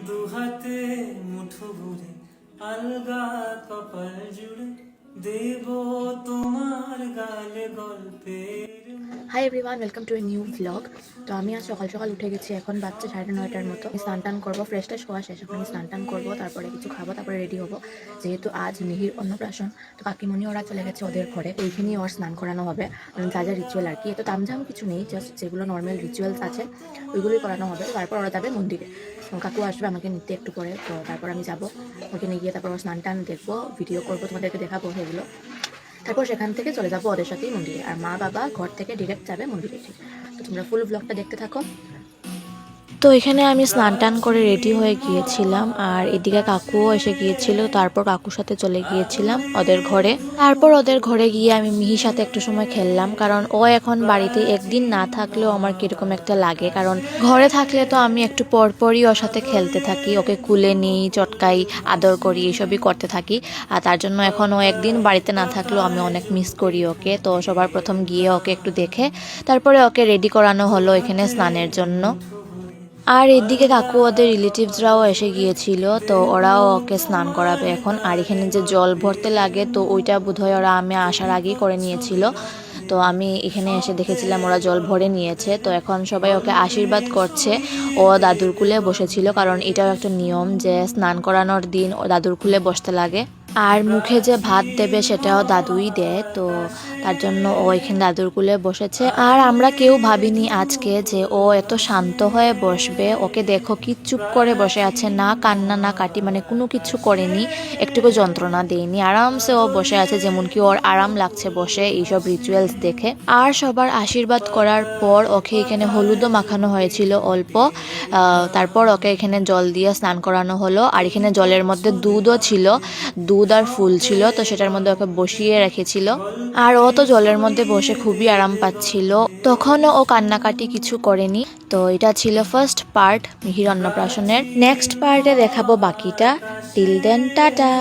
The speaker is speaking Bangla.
দুহাতে মুঠো ভরে আলগা কপাল জুড়ে দেব তোমার গালে গল্পের। Hi everyone, welcome to a new blog. তো আমি আজ সকাল সকাল উঠে গেছি, এখন বাচ্চা 9:30টার মতো। স্নান টান করবো, ফ্রেশ ট্রেশ হওয়া শেষ। এখন আমি স্নান টান করবো, তারপরে কিছু খাবো, তারপরে রেডি হবো। যেহেতু আজ মিহির অন্নপ্রাশন, তো কাকিমণি ওরা চলে গেছে ওদের ঘরে, ওইখানেই ওর স্নান করানো হবে। যা যা রিচুয়াল আর কি, এত তামঝাম কিছু নেই, জাস্ট যেগুলো নর্মাল রিচুয়ালস আছে ওইগুলোই করানো হবে। তো তারপর ওরা যাবে মন্দিরে, কাকু আসবে আমাকে নিতে একটু পরে। তো তারপর আমি যাবো ওখানে গিয়ে, তারপর ওর স্নান টান দেখবো, ভিডিও করবো, তোমাদেরকে দেখাবো সেগুলো। তারপর সেখান থেকে চলে যাবো ওদের সাথেই মন্দিরে, আর মা বাবা ঘর থেকে ডিরেক্ট যাবে মন্দিরে। তো তোমরা ফুল ব্লগটা দেখতে থাকো। তো এখানে আমি স্নান টান করে রেডি হয়ে গিয়েছিলাম, আর এদিকে কাকুও এসে গিয়েছিল। তারপর কাকুর সাথে চলে গিয়েছিলাম ওদের ঘরে। তারপর ওদের ঘরে গিয়ে আমি মিহির সাথে একটু সময় খেললাম, কারণ ও এখন বাড়িতে একদিন না থাকলেও আমার কিরকম একটা লাগে। কারণ ঘরে থাকলে তো আমি একটু পরপরই ওর সাথে খেলতে থাকি, ওকে কুলে নিই, চটকাই, আদর করি, এসবই করতে থাকি। আর তার জন্য এখন ও একদিন বাড়িতে না থাকলেও আমি অনেক মিস করি ওকে। তো সবার প্রথম গিয়ে ওকে একটু দেখে তারপরে ওকে রেডি করানো হলো এখানে স্নানের জন্য। আর এদিকে কাকু ওদের রিলেটিভসরাও এসে গিয়েছিল, তো ওরাও ওকে স্নান করাবে এখন। আর এখানে যে জল ভরতে লাগে, তো ওইটা বোধহয় ওরা আমি আসার আগেই করে নিয়েছিল। তো আমি এখানে এসে দেখেছিলাম ওরা জল ভরে নিয়েছে। তো এখন সবাই ওকে আশীর্বাদ করছে। ও দাদুর কুলে বসেছিল, কারণ এটাও একটা নিয়ম যে স্নান করানোর দিন ও দাদুর কুলে বসতে লাগে। আর মুখে যে ভাত দেবে সেটাও দাদুই দেয়, তো তার জন্য ও এখানে দাদুর কুলে বসেছে। আর আমরা কেউ ভাবিনি আজকে যে ও এত শান্ত হয়ে বসবে। ওকে দেখো কি চুপ করে বসে আছে, না কান্না না কাটি, মানে কোনো কিছু করেনি, একটুকু যন্ত্রণা দেয়নি, আরামসে ও বসে আছে, যেমন কি ওর আরাম লাগছে বসে এইসব রিচুয়ালস দেখে। আর সবার আশীর্বাদ করার পর ওকে এখানে হলুদও মাখানো হয়েছিল অল্প। তারপর ওকে এখানে জল দিয়ে স্নান করানো হলো। আর এখানে জলের মধ্যে দুধও ছিল, দুধ আর ফুল ছিল, তো সেটার মধ্যে ওকে বসিয়ে রেখেছিল। আর ও তো জলের মধ্যে বসে খুবই আরাম পাচ্ছিল, তখনও ও কান্নাকাটি কিছু করেনি। তো এটা ছিল ফার্স্ট পার্ট মিহির অন্নপ্রাশনের। নেক্সট পার্টে দেখাবো বাকিটা। Till then, tata.